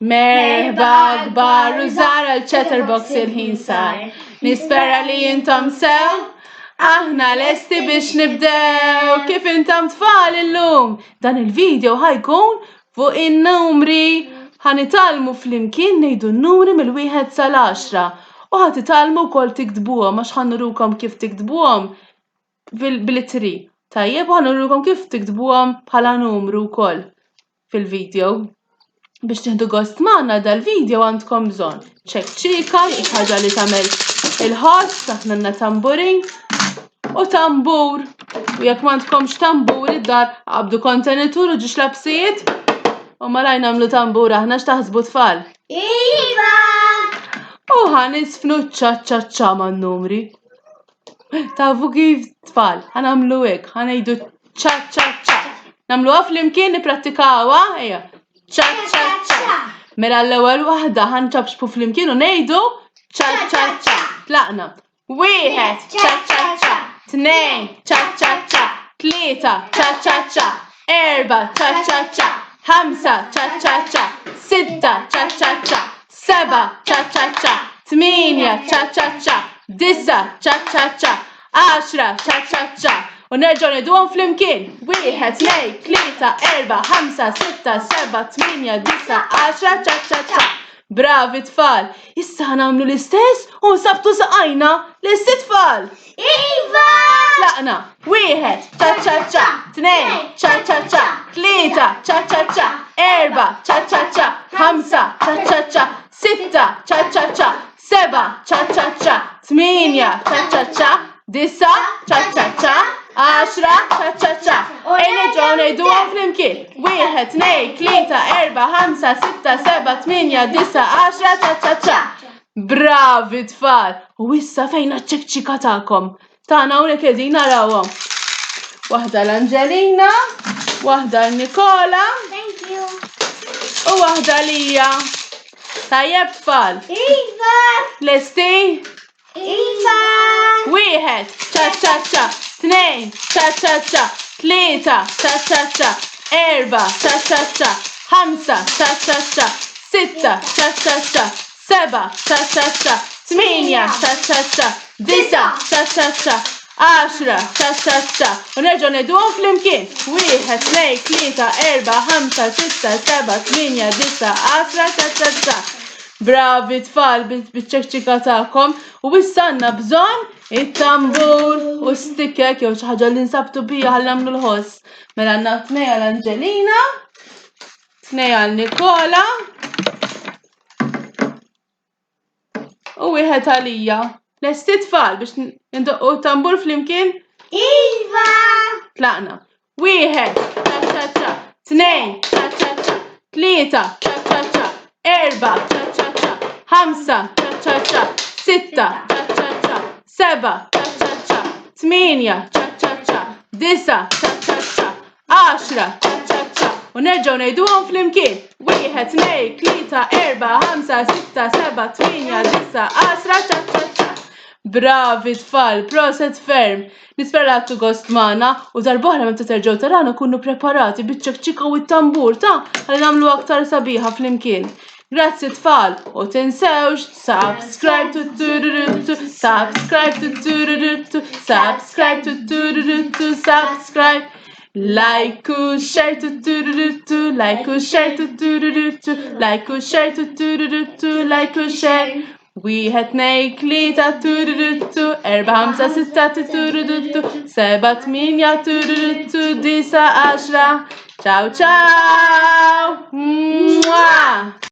Merħba kbar u żgħar għal-Chatterbox il-ħin sar. Nispera li intom sew, aħna lesti biex nibdew. Kif intom tfal illum? Dan il-video ħajkun fuq in-numri. Ħanitalmu flimkien ngħidu n-numri mill-1 sal-10 u ħatitalmu wkoll tiktbuhom għax ħannurukom kif tiktbuhom bil-itri. Tajjeb, ħannurukom kif tiktbuhom bħala numru wkoll fil-video. Biex tieħdu gost magħna dal-video għandkom bżonn ċekċika, ħaġa li tagħmel il-ħoss, aħna għandna tamburin u tambur. U jekk m'għandkomx tambur id-dar qabdu kontenitur u ġiex labsijiet u malaj nagħmlu tambur aħna x'taħsbu tfal? Iva! U ħanisfnu ċaċċaċċa man-numri. Tafu kif tfal, ħanagħmlu hekk, ħanejdu ċaċċaċċa. Nagħmluha flimkien nipprattikawha, ejja. ċa-ċa-ċa. Mela l-ewwel waħda ħanċabxbu flimkien u ngħidu ċa-ċa-ċa. Tlaqna. 1 ċa-ċa-ċa. 2 ċa-ċa-ċa. 3 ċa-ċa-ċa. 4 ċa-ċa-ċa. 5 ċa-ċa-ċa. 6 ċa-ċa-ċa. 7 ċa-ċa-ċa. 8 ċa-ċa-ċa. 9 ċa-ċa-ċa. 10 ċa-ċa-ċa. U nerġgħu ngħiduhom flimkien. 1 2 3 4 5 6 7 8 9 10 ċa-ċa-ċa. Bravi tfal! Issa ħanagħmlu l-istess u nsabtu saqajna l-istit tfal. Iva! Tlaqna. 1 ċa-ċa-ċa. 2 ċa-ċa-ċa. 3 ċa-ċa-ċa. 4 ċa-ċa-ċa. 5 ċa-ċa-ċa. 6 ċa-ċa-ċa. 7 ċa-ċa-ċa. 8 ċa-ċa-ċa. 9 ċa-ċa-ċa. 10 ċa-ċa-ċa. Nerġgħu ngħiduhom flimkien. 1 2 3 4 5 6 7 8 9 10 ċa-ċa-ċa. Bravi tfal! U issa fejn ċ-ċekċika tagħkom? Tagħna hawnhekk qegħdin narawhom. Waħda l-Anġelina, waħda l-Nikola. Thank you. U waħda lija. Tajjeb tfal. Iva! Lesti? Iva! 1 ċa-ċa-ċa. 2 ċa-ċa-ċa. 3 ċa-ċa-ċa. 4 ċa-ċa-ċa. 5 ċa-ċa-ċa. 6 ċa-ċa-ċa. 7 ċa-ċa-ċa. 8 ċa-ċa-ċa. 9 ċa-ċa-ċa. 10 ċa-ċa-ċa. U nerġgħu ngħiduhom flimkien. 1 2 3 4 5 6 7 8 9 10 ċa-ċa-ċa. Bravi tfal biċ-ċekċika tagħkom u issa għandna bżonn it-tambur u stickek jew xi ħaġa li nsabtu bija ħalli nagħmlu l-ħoss. Mela għandna 2 għall-Anġelina, 2 għall-Nikola u 1 għalija. Lesti tfal biex indoqqu t-tambur flimkien? Iva! Tlaqna. 1 ċa-ċa-ċa. 2 ċa-ċa-ċa. 3 ċa-ċa-ċa. 4 ċa-ċa-ċa. 5 ċa-ċa-ċa. 6 ċa-ċa-ċa. 7 ċa-ċa-ċa. 8 ċa-ċa-ċa. 9 ċa-ċa-ċa. 10 ċa-ċa-ċa. U nerġgħu ngħiduhom flimkien. 1 2 3 4 5 6 7 8 9 10 ċa-ċa-ċa. Bravi tfal, proset ferm. Nispera għattu gost magħna u darb'oħra meta terġgħu tarana kunu preparati biċ-ċekċika u t-tambur ħalli nagħmlu aktar sabiħa flimkien. Grazzi tfal u tinsewx subscribe subscribe like u share like u share like u share like u share. 1 2 3 4 5 6 7 8 9 10. Ciao ciao!